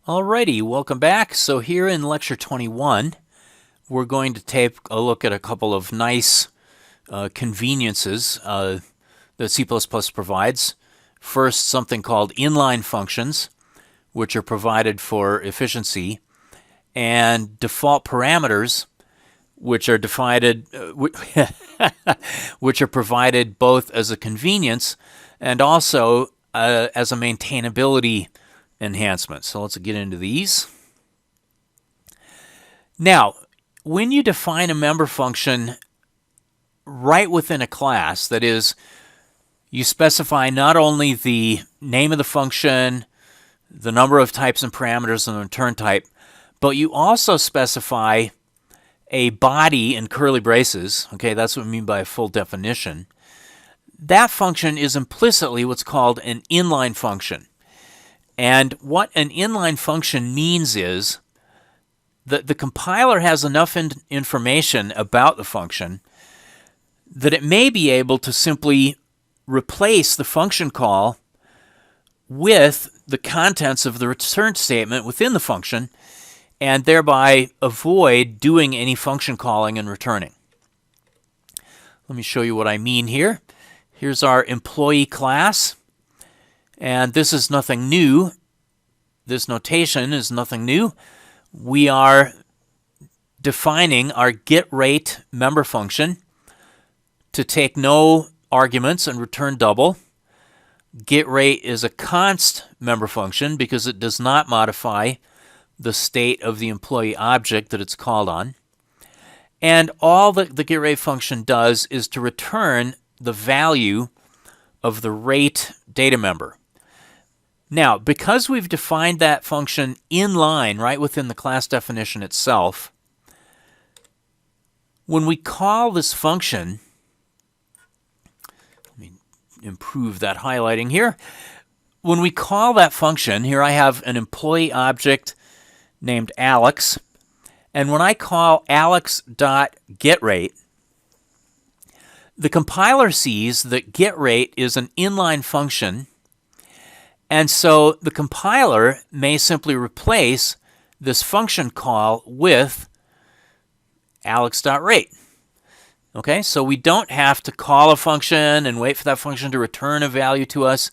Alrighty, welcome back. So here in lecture 21, we're going to take a look at a couple of nice conveniences that C++ provides. First, something called inline functions, which are provided for efficiency, and default parameters, which are which are provided both as a convenience and also as a maintainability enhancement. So let's get into these. Now, when you define a member function right within a class, that is, you specify not only the name of the function, the number of types and parameters and the return type, but you also specify a body in curly braces. Okay, that's what we mean by a full definition. That function is implicitly what's called an inline function. And what an inline function means is that the compiler has enough information about the function that it may be able to simply replace the function call with the contents of the return statement within the function and thereby avoid doing any function calling and returning. Let me show you what I mean here. Here's our employee class. And this is nothing new. This notation is nothing new. We are defining our getRate member function to take no arguments and return double. GetRate is a const member function because it does not modify the state of the employee object that it's called on. And all that the getRate function does is to return the value of the rate data member. Now, because we've defined that function inline right within the class definition itself, when we call this function, let me improve that highlighting here. When we call that function, here I have an employee object named Alex, and when I call alex.getRate, the compiler sees that getRate is an inline function. And so the compiler may simply replace this function call with alex.rate. Okay, so we don't have to call a function and wait for that function to return a value to us.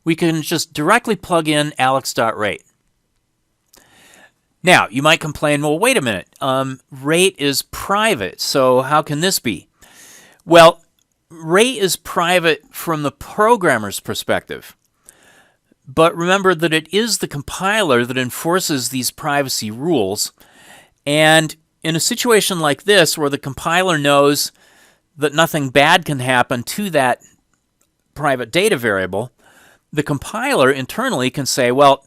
We can just directly plug in alex.rate. Now, you might complain, well, wait a minute. Rate is private, so how can this be? Well, rate is private from the programmer's perspective. But remember that it is the compiler that enforces these privacy rules. And in a situation like this, where the compiler knows that nothing bad can happen to that private data variable, the compiler internally can say, well,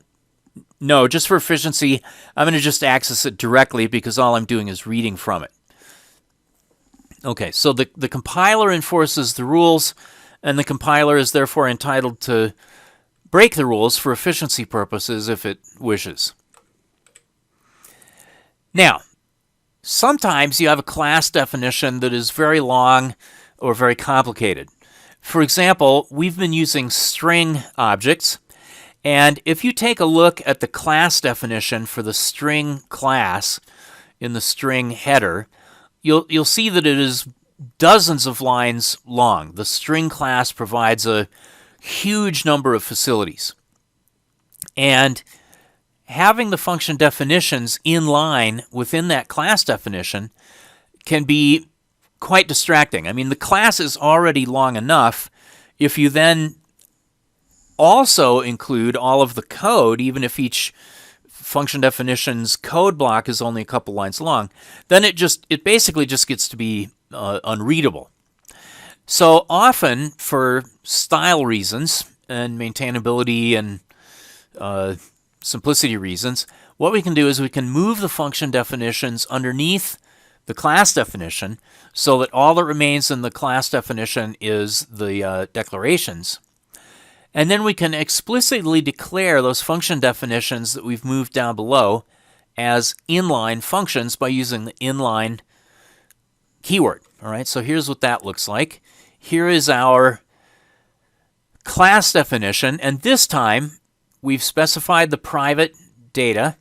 no, just for efficiency, I'm going to just access it directly because all I'm doing is reading from it. Okay, so the compiler enforces the rules, and the compiler is therefore entitled to break the rules for efficiency purposes if it wishes. Now, sometimes you have a class definition that is very long or very complicated. For example, we've been using string objects, and if you take a look at the class definition for the string class in the string header, you'll see that it is dozens of lines long. The string class provides a huge number of facilities. And having the function definitions in line within that class definition can be quite distracting. I mean, the class is already long enough. If you then also include all of the code, even if each function definition's code block is only a couple lines long, then it basically just gets to be unreadable. So often, for style reasons and maintainability and simplicity reasons, what we can do is we can move the function definitions underneath the class definition so that all that remains in the class definition is the declarations. And then we can explicitly declare those function definitions that we've moved down below as inline functions by using the inline keyword. All right, so here's what that looks like. Here is our class definition, and this time we've specified the private data.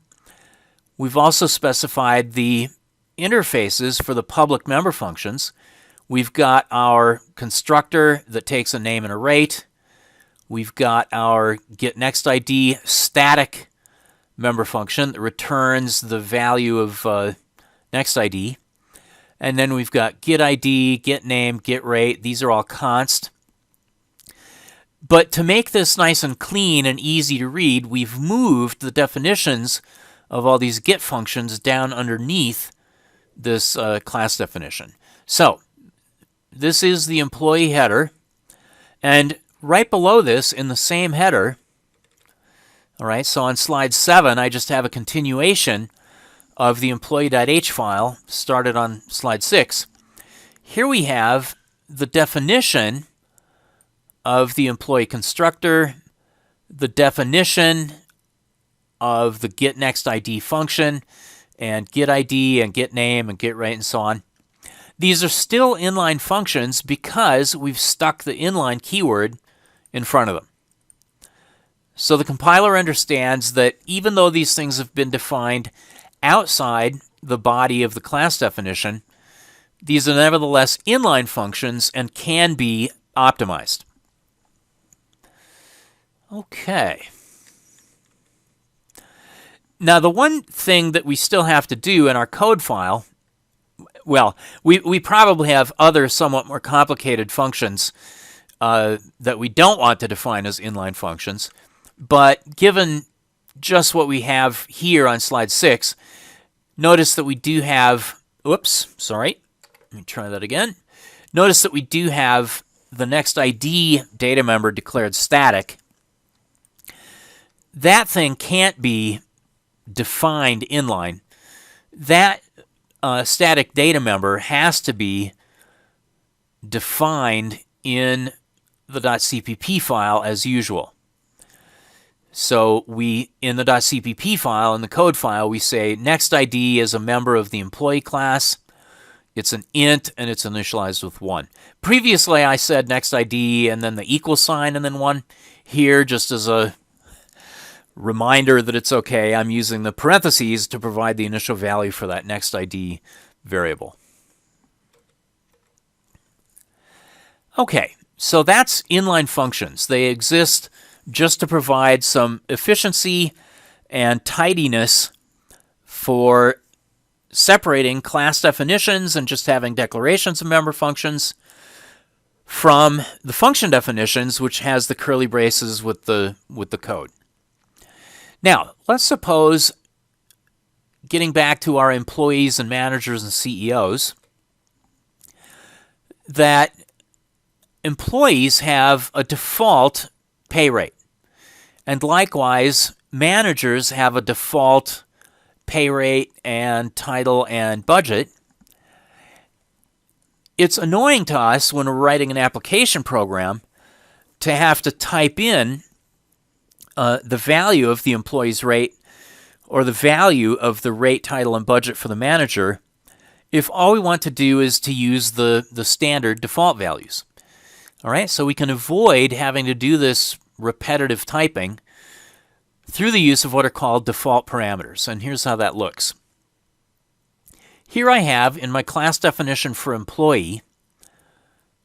We've also specified the interfaces for the public member functions. We've got our constructor that takes a name and a rate. We've got our getNextID static member function that returns the value of NextID. And then we've got getID, getName, getRate. These are all const. But to make this nice and clean and easy to read, we've moved the definitions of all these get functions down underneath this class definition. So this is the employee header. And right below this, in the same header, all right, so on slide 7, I just have a continuation of the employee.h file started on slide 6. Here we have the definition of the employee constructor, the definition of the getNextID function, and getID and getName and getRate and so on. These are still inline functions because we've stuck the inline keyword in front of them. So the compiler understands that even though these things have been defined outside the body of the class definition, these are nevertheless inline functions and can be optimized. Okay. Now the one thing that we still have to do in our code file, well, we probably have other somewhat more complicated functions that we don't want to define as inline functions. But given just what we have here on slide 6, notice that we do have, let me try that again. Notice that we do have the NextID data member declared static. That thing can't be defined inline. That static data member has to be defined in the .cpp file as usual. So in the .cpp file, in the code file, we say NextID is a member of the employee class. It's an int, and it's initialized with 1. Previously, I said NextID and then the equal sign and then 1. Here, just as a reminder that it's okay, I'm using the parentheses to provide the initial value for that NextID variable. Okay, so that's inline functions. They exist just to provide some efficiency and tidiness for separating class definitions and just having declarations of member functions from the function definitions, which has the curly braces with the code. Now, let's suppose, getting back to our employees and managers and CEOs, that employees have a default pay rate. And likewise, managers have a default pay rate and title and budget. It's annoying to us when we're writing an application program to have to type in the value of the employee's rate or the value of the rate, title, and budget for the manager if all we want to do is to use the standard default values. All right, so we can avoid having to do this repetitive typing through the use of what are called default parameters. And here's how that looks. Here I have in my class definition for employee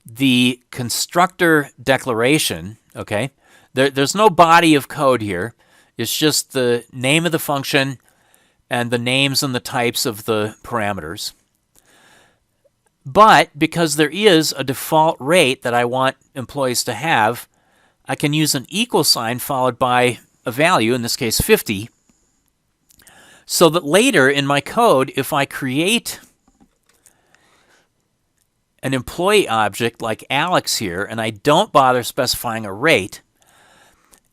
the constructor declaration. Okay, there's no body of code here. It's just the name of the function and the names and the types of the parameters. But because there is a default rate that I want employees to have, I can use an equal sign followed by a value, in this case 50, so that later in my code, if I create an employee object like Alex here, and I don't bother specifying a rate,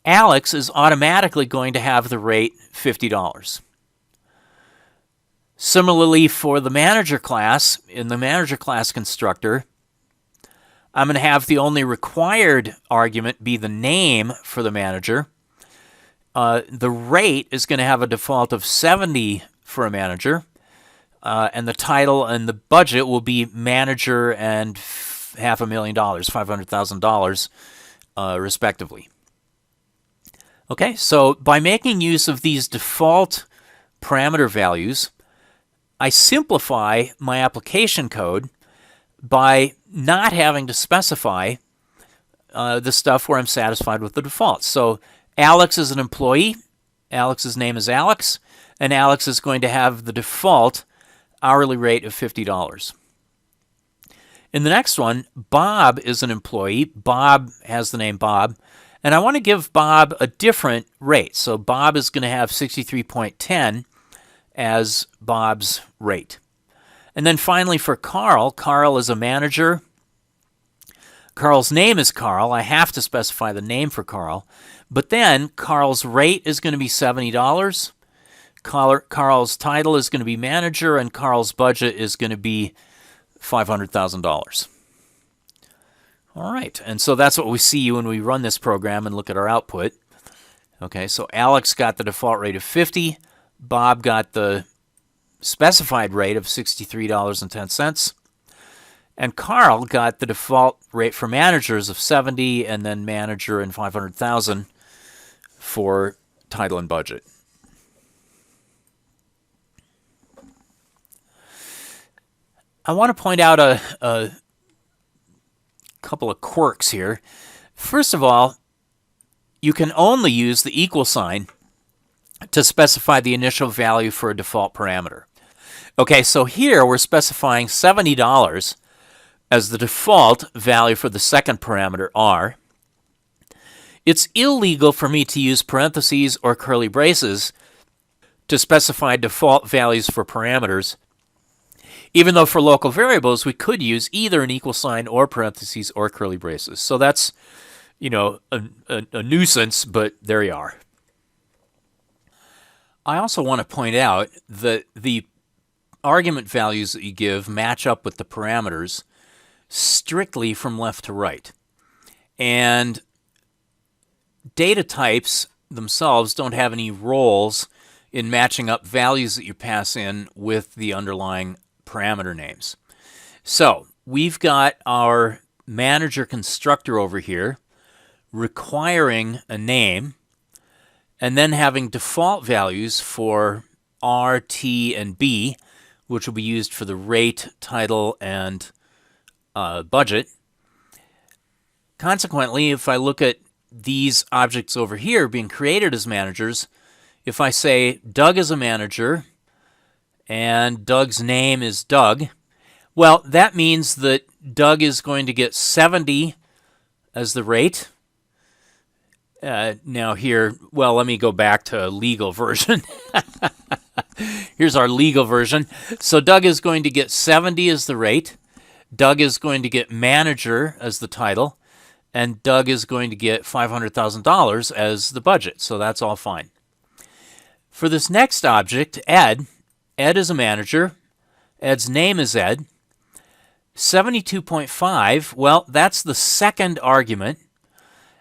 Alex is automatically going to have the rate $50. Similarly, for the manager class, in the manager class constructor, I'm going to have the only required argument be the name for the manager. The rate is going to have a default of 70 for a manager, and the title and the budget will be manager and $500,000, $500,000, respectively. Okay, so by making use of these default parameter values, I simplify my application code by not having to specify the stuff where I'm satisfied with the defaults. So Alex is an employee, Alex's name is Alex, and Alex is going to have the default hourly rate of $50. In the next one, Bob is an employee. Bob has the name Bob, and I want to give Bob a different rate. So Bob is going to have 63.10 as Bob's rate. And then finally for Carl, Carl is a manager. Carl's name is Carl. I have to specify the name for Carl. But then Carl's rate is going to be $70. Carl's title is going to be manager, and Carl's budget is going to be $500,000. All right, and so that's what we see when we run this program and look at our output. Okay, so Alex got the default rate of 50. Bob got the specified rate of $63.10. And Carl got the default rate for managers of 70, and then manager and 500,000 for title and budget. I want to point out a couple of quirks here. First of all, you can only use the equal sign to specify the initial value for a default parameter. Okay, so here we're specifying $70 as the default value for the second parameter, R. It's illegal for me to use parentheses or curly braces to specify default values for parameters, even though for local variables we could use either an equal sign or parentheses or curly braces. So that's, a nuisance, but there you are. I also want to point out that the argument values that you give match up with the parameters strictly from left to right. And data types themselves don't have any roles in matching up values that you pass in with the underlying parameter names. So we've got our manager constructor over here requiring a name and then having default values for R, T, and B, which will be used for the rate, title, and budget. Consequently, if I look at these objects over here being created as managers, if I say Doug is a manager and Doug's name is Doug, well, that means that Doug is going to get 70 as the rate. Now here, well, let me go back to legal version. Here's our legal version. So Doug is going to get 70 as the rate. Doug is going to get manager as the title. And Doug is going to get $500,000 as the budget. So that's all fine. For this next object, Ed is a manager. Ed's name is Ed. 72.5, well, that's the second argument.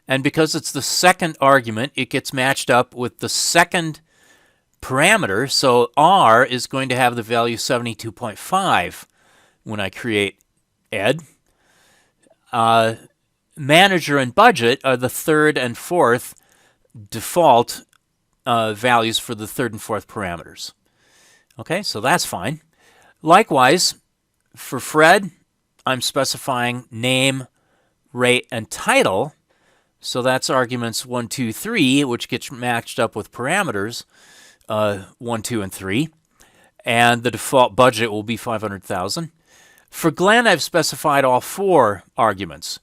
And because it's the second argument, it gets matched up with the second parameter. So R is going to have the value 72.5 when I create Ed. Manager and budget are the third and fourth default values for the third and fourth parameters. Okay, so that's fine. Likewise, for Fred, I'm specifying name, rate, and title. So that's arguments 1, 2, 3, which gets matched up with parameters 1, 2, and 3. And the default budget will be $500,000. For Glenn, I've specified all four arguments.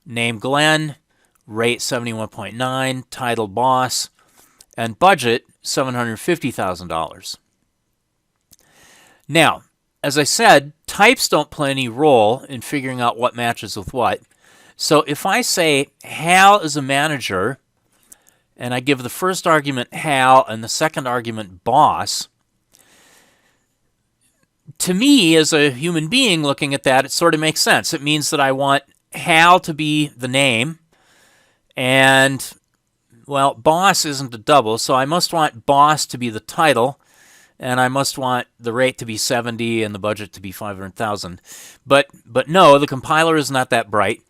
Name Glenn, rate 71.9, title boss, and budget $750,000. Now, as I said, types don't play any role in figuring out what matches with what. So if I say Hal is a manager, and I give the first argument Hal and the second argument boss, to me, as a human being looking at that, it sort of makes sense. It means that I want Hal to be the name, and, well, boss isn't a double, so I must want boss to be the title, and I must want the rate to be 70 and the budget to be 500,000. But no, the compiler is not that bright.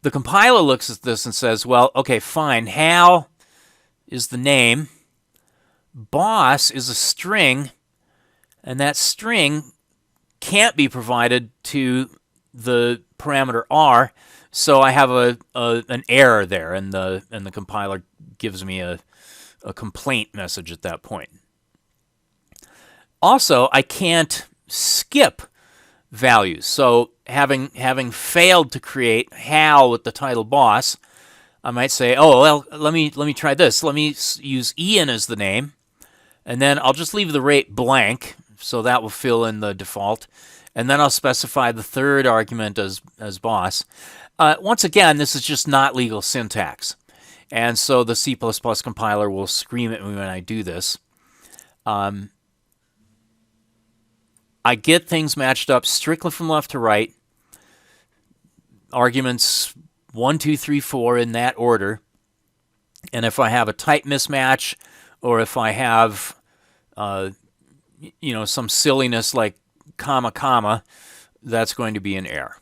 The compiler looks at this and says, well, okay, fine, Hal is the name. Boss is a string, and that string can't be provided to the parameter r, so I have an error there, and the compiler gives me a complaint message at that point. Also, I can't skip values. So having failed to create Hal with the title boss, I might say, oh well, let me try this. Let me use Ian as the name, and then I'll just leave the rate blank, so that will fill in the default, and then I'll specify the third argument as boss. Once again, this is just not legal syntax, and so the C++ compiler will scream at me when I do this. I get things matched up strictly from left to right, arguments 1, 2, 3, 4 in that order. And if I have a type mismatch, or if I have some silliness like comma, comma, that's going to be an error.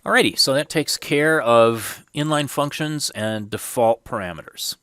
Alrighty, so that takes care of inline functions and default parameters.